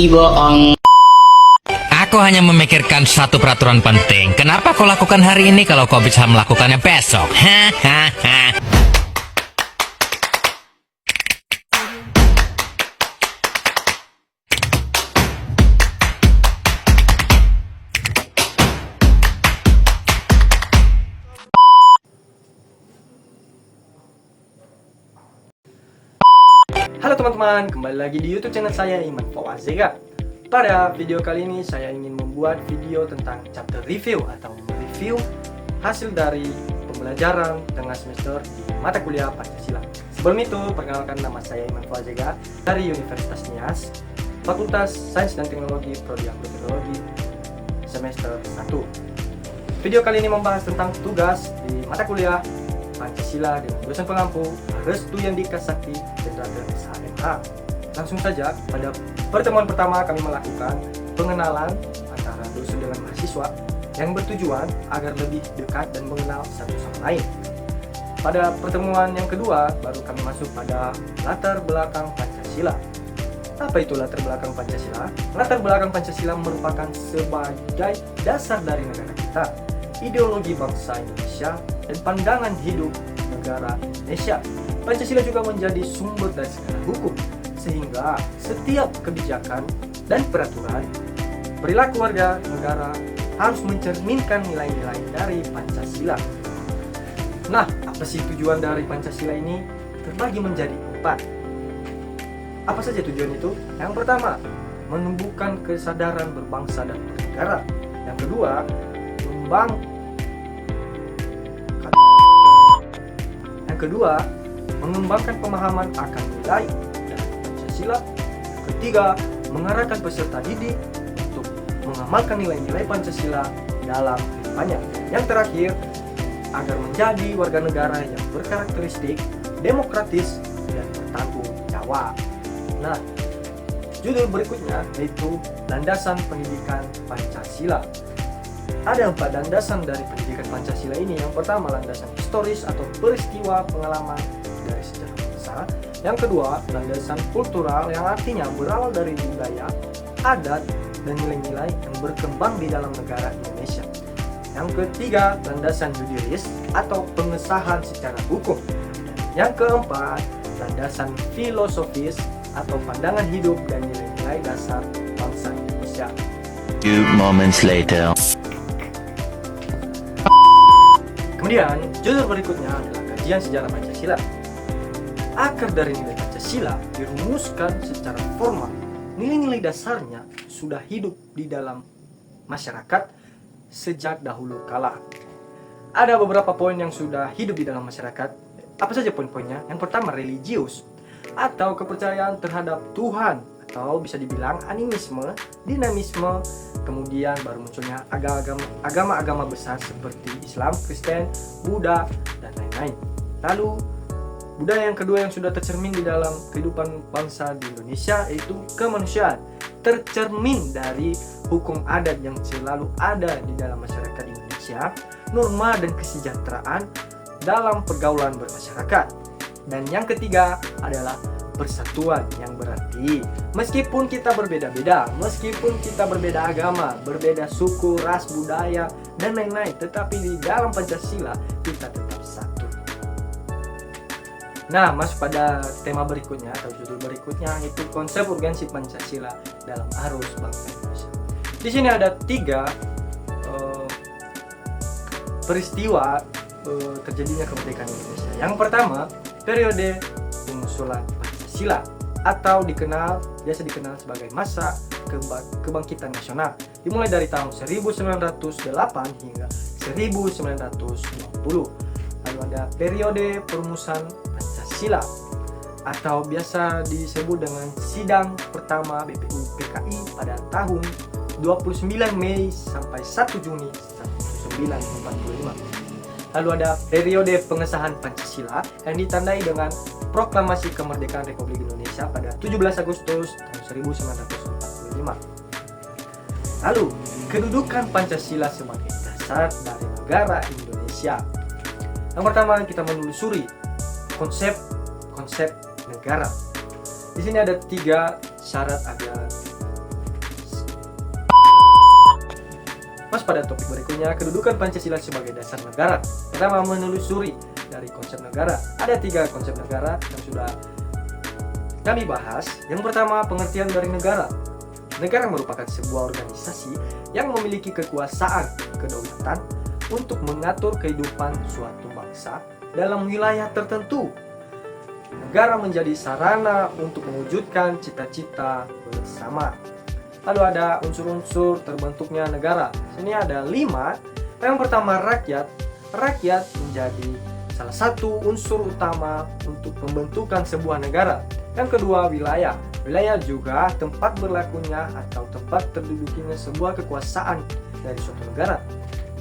bohong. Aku hanya memikirkan satu peraturan penting. Kenapa kau lakukan hari ini kalau kau bisa melakukannya besok? Hahaha. Halo teman-teman, kembali lagi di YouTube channel saya Iman Fawazega. Pada video kali ini saya ingin membuat video tentang chapter review atau mereview hasil dari pembelajaran tengah semester di mata kuliah Pancasila. Sebelum itu, perkenalkan, nama saya Iman Fawazega dari Universitas Nias, Fakultas Sains dan Teknologi Prodi Agroteknologi semester 1. Video kali ini membahas tentang tugas di mata kuliah Pancasila dengan dosen pengampu Restu Yandika Sakti Jenderal SHMH. Langsung saja, pada pertemuan pertama kami melakukan pengenalan antara dosen dengan mahasiswa yang bertujuan agar lebih dekat dan mengenal satu sama lain. Pada pertemuan yang kedua, baru kami masuk pada latar belakang Pancasila. Apa itu latar belakang Pancasila? Latar belakang Pancasila merupakan sebagai dasar dari negara kita, ideologi bangsa Indonesia, dan pandangan hidup negara Indonesia. Pancasila juga menjadi sumber dari segala hukum, sehingga setiap kebijakan dan peraturan perilaku warga negara harus mencerminkan nilai-nilai dari Pancasila. Nah, apa sih tujuan dari Pancasila ini? Terbagi menjadi 4. Apa saja tujuan itu? Yang pertama, menumbuhkan kesadaran berbangsa dan bernegara. Yang kedua, mengembangkan pemahaman akan nilai dari Pancasila. Yang ketiga, mengarahkan peserta didik untuk mengamalkan nilai-nilai Pancasila dalam kehidupannya. Yang terakhir, agar menjadi warga negara yang berkarakteristik demokratis dan bertanggung jawab. Nah, judul berikutnya yaitu landasan pendidikan Pancasila. Ada 4 landasan dari pendidikan Pancasila ini. Yang pertama, landasan historis atau peristiwa pengalaman dari sejarah bangsa. Yang kedua, landasan kultural yang artinya berawal dari budaya, adat, dan nilai-nilai yang berkembang di dalam negara Indonesia. Yang ketiga, landasan juridis atau pengesahan secara hukum. Yang keempat, landasan filosofis atau pandangan hidup dan nilai-nilai dasar bangsa Indonesia. Few moments later. Kemudian, judul berikutnya adalah kajian sejarah Pancasila. Akar dari nilai Pancasila dirumuskan secara formal. Nilai-nilai dasarnya sudah hidup di dalam masyarakat sejak dahulu kala. Ada beberapa poin yang sudah hidup di dalam masyarakat. Apa saja poin-poinnya? Yang pertama, religius atau kepercayaan terhadap Tuhan, atau bisa dibilang animisme, dinamisme. Kemudian baru munculnya agama-agama besar seperti Islam, Kristen, Buddha, dan lain-lain. Lalu budaya yang kedua yang sudah tercermin di dalam kehidupan bangsa di Indonesia yaitu kemanusiaan, tercermin dari hukum adat yang selalu ada di dalam masyarakat Indonesia, norma dan kesejahteraan dalam pergaulan bermasyarakat. Dan yang ketiga adalah persatuan, yang berarti meskipun kita berbeda-beda, meskipun kita berbeda agama, berbeda suku, ras, budaya, dan lain-lain, tetapi di dalam Pancasila kita tetap satu. Nah, masuk pada tema berikutnya atau judul berikutnya, yaitu konsep urgensi Pancasila dalam arus bangsa Indonesia. Di sini ada 3 peristiwa terjadinya kemerdekaan Indonesia. Yang pertama, periode pengusulan Pancasila atau biasa dikenal sebagai masa kebangkitan nasional, dimulai dari tahun 1908 hingga 1920. Lalu ada periode perumusan Pancasila atau biasa disebut dengan sidang pertama BPU PKI pada tahun 29 Mei sampai 1 Juni 1945. Lalu ada periode pengesahan Pancasila yang ditandai dengan Proklamasi Kemerdekaan Republik Indonesia pada 17 Agustus tahun 1945. Lalu, kedudukan Pancasila sebagai dasar dari negara Indonesia. Yang pertama, kita menelusuri konsep negara. Di sini ada 3 syarat agar Mas pada topik berikutnya, kedudukan Pancasila sebagai dasar negara. Pertama, menelusuri dari konsep negara. Ada 3 konsep negara yang sudah kami bahas. Yang pertama, pengertian dari negara. Negara merupakan sebuah organisasi yang memiliki kekuasaan kedaulatan untuk mengatur kehidupan suatu bangsa dalam wilayah tertentu. Negara menjadi sarana untuk mewujudkan cita-cita bersama. Lalu ada unsur-unsur terbentuknya negara. Sini ada 5. Yang pertama, rakyat. Rakyat menjadi salah satu unsur utama untuk pembentukan sebuah negara. Yang kedua, wilayah. Wilayah juga tempat berlakunya atau tempat terdudukinya sebuah kekuasaan dari suatu negara.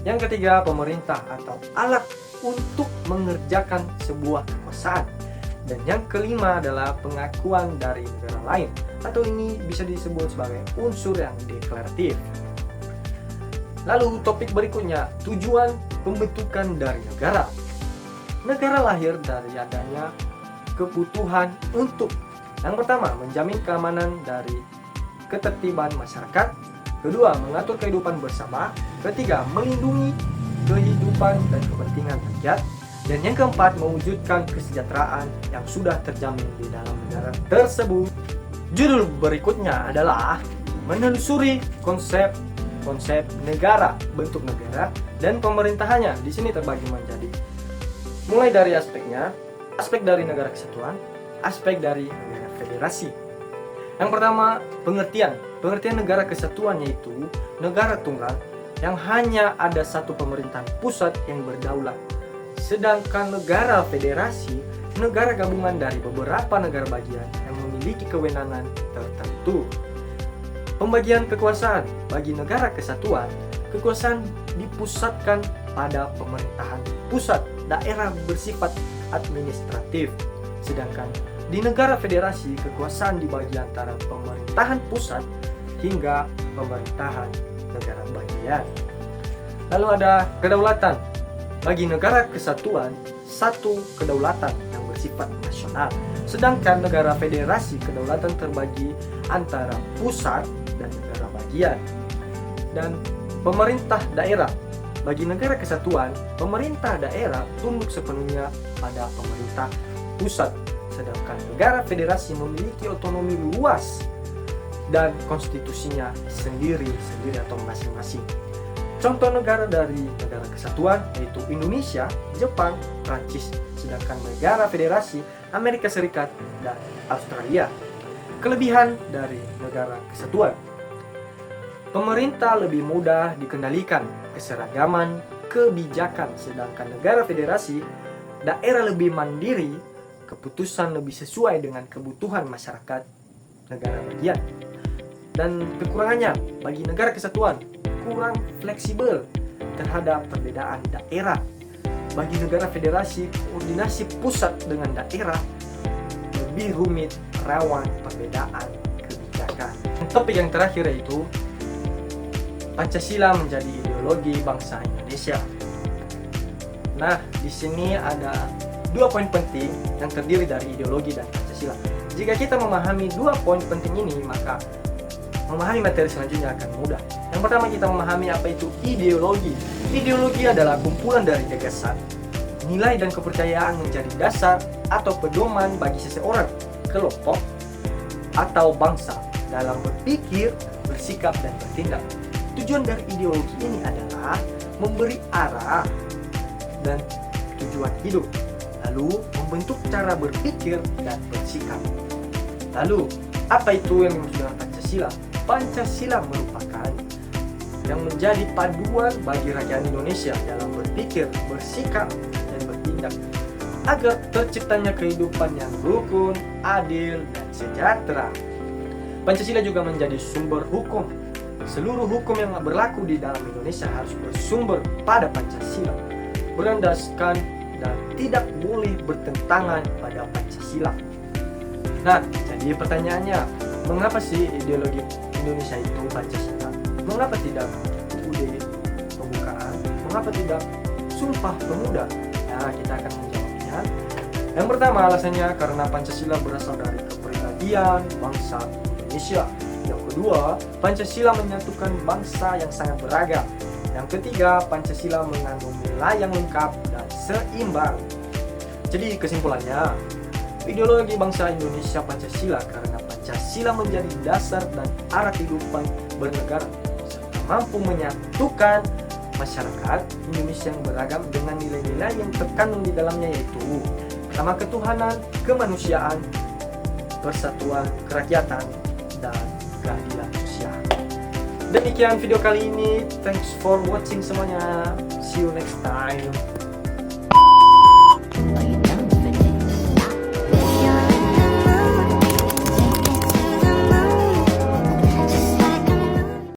Yang ketiga, pemerintah atau alat untuk mengerjakan sebuah kekuasaan. Dan yang kelima adalah pengakuan dari negara lain, atau ini bisa disebut sebagai unsur yang deklaratif. Lalu topik berikutnya, tujuan pembentukan dari negara. Negara lahir dari adanya kebutuhan untuk yang pertama, menjamin keamanan dari ketertiban masyarakat. Kedua, mengatur kehidupan bersama. Ketiga, melindungi kehidupan dan kepentingan rakyat. Dan yang keempat, mewujudkan kesejahteraan yang sudah terjamin di dalam negara tersebut. Judul berikutnya adalah menelusuri konsep negara, bentuk negara, dan pemerintahannya. Di sini terbagi menjadi mulai dari aspeknya, aspek dari negara kesatuan, aspek dari negara federasi. Yang pertama, pengertian. Pengertian negara kesatuan yaitu negara tunggal yang hanya ada satu pemerintahan pusat yang berdaulat. Sedangkan negara federasi, negara gabungan dari beberapa negara bagian yang memiliki kewenangan tertentu. Pembagian kekuasaan. Bagi negara kesatuan, kekuasaan dipusatkan pada pemerintahan pusat, daerah bersifat administratif. Sedangkan di negara federasi, kekuasaan dibagi antara pemerintahan pusat hingga pemerintahan negara bagian. Lalu ada kedaulatan. Bagi negara kesatuan, satu kedaulatan yang bersifat nasional. Sedangkan negara federasi, kedaulatan terbagi antara pusat dan negara bagian. Dan pemerintah daerah. Bagi negara kesatuan, pemerintah daerah tunduk sepenuhnya pada pemerintah pusat. Sedangkan negara federasi memiliki otonomi luas dan konstitusinya sendiri-sendiri atau masing-masing. Contoh negara dari negara kesatuan yaitu Indonesia, Jepang, Prancis. Sedangkan negara federasi Amerika Serikat dan Australia. Kelebihan dari negara kesatuan. Pemerintah lebih mudah dikendalikan, keseragaman kebijakan. Sedangkan negara federasi, daerah lebih mandiri, keputusan lebih sesuai dengan kebutuhan masyarakat negara bagian. Dan kekurangannya, bagi negara kesatuan, kurang fleksibel terhadap perbedaan daerah. Bagi negara federasi, koordinasi pusat dengan daerah lebih rumit, rawan perbedaan kebijakan. Topik yang terakhir yaitu Pancasila menjadi ideologi bangsa Indonesia. Nah, di sini ada 2 poin penting yang terdiri dari ideologi dan Pancasila. Jika kita memahami 2 poin penting ini, maka memahami materi selanjutnya akan mudah. Yang pertama, kita memahami apa itu ideologi. Ideologi adalah kumpulan dari gagasan, nilai dan kepercayaan menjadi dasar atau pedoman bagi seseorang, kelompok, atau bangsa dalam berpikir, bersikap, dan bertindak. Tujuan dari ideologi ini adalah memberi arah dan tujuan hidup, lalu membentuk cara berpikir dan bersikap. Lalu, apa itu yang dimaksud dengan Pancasila? Pancasila merupakan yang menjadi paduan bagi rakyat Indonesia dalam berpikir, bersikap, dan bertindak agar terciptanya kehidupan yang rukun, adil, dan sejahtera. Pancasila juga menjadi sumber hukum. Seluruh hukum yang berlaku di dalam Indonesia harus bersumber pada Pancasila, berlandaskan dan tidak boleh bertentangan pada Pancasila. Nah, jadi pertanyaannya, mengapa sih ideologi Indonesia itu Pancasila? Mengapa tidak UUD pembukaan? Mengapa tidak Sumpah Pemuda? Nah, kita akan menjawabnya. Yang pertama, alasannya karena Pancasila berasal dari kepribadian bangsa Indonesia. Yang kedua, Pancasila menyatukan bangsa yang sangat beragam. Yang ketiga, Pancasila mengandung nilai yang lengkap dan seimbang. Jadi kesimpulannya, ideologi bangsa Indonesia Pancasila karena Pancasila menjadi dasar dan arah kehidupan bernegara serta mampu menyatukan masyarakat Indonesia yang beragam dengan nilai-nilai yang terkandung di dalamnya, yaitu pertama, ketuhanan, kemanusiaan, persatuan, kerakyatan, dan keadilan sosial. Demikian video kali ini. Thanks for watching semuanya. See you next time.